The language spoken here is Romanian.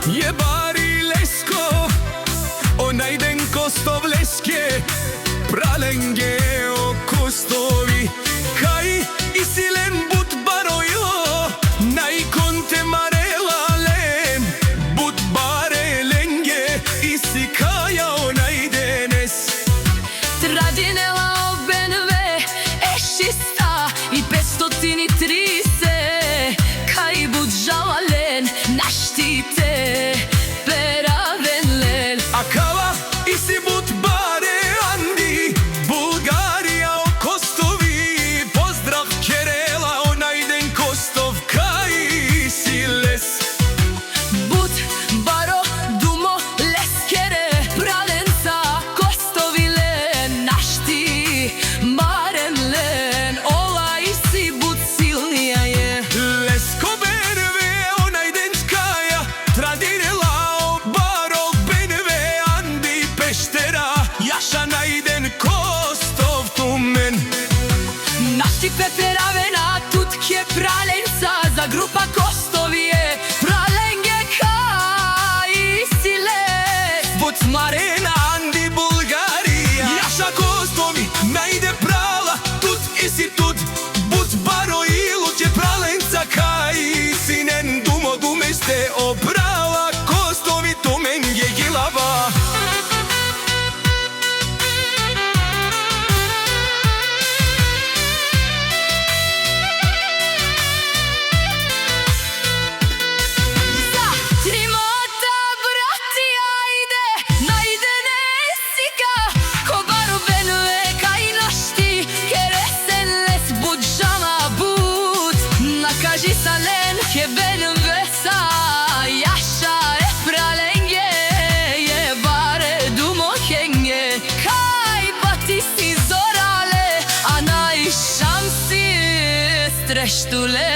je bari lesko, onaj den kostov leske, pralenge o kostovi, kaj isilen but barojo, najkonte marela len, but bare lenge, isi kaja onaj denes. Tradinela obenve, ešista i 530, kaj bud žalalen, naštite, peravenlen. A kava isi but bare Andi, Bulgarija o kostovi, pozdrav Kerela onaj den kostov, kaj isi les. But baro dumo leskere, pralenca kostovile, našti marenlen, ola isi but silnija je. Lesko benve onaj den skaja, tradinela o baro benve Andi peštera, jaša najden kostov tumen. Našti peperavena, tutke pralenca, za grupa kostovije, pralenge kaj sile. But marena Andi Bulgarija, jaša kostovi, najde prala, tut isi tut, but baro ilu će pralenca kaj sinen dumo dumeste obrala, kostovi tumen je gilava. За тримата братија иде, најдене сика, ко баро бенуе кај нашти, кересен лес буд жама буд, накажи сален ке бенуе са, јаша е праленге, je bare dumo henge, kaj bati si zorale, a naј шамси стрештуле.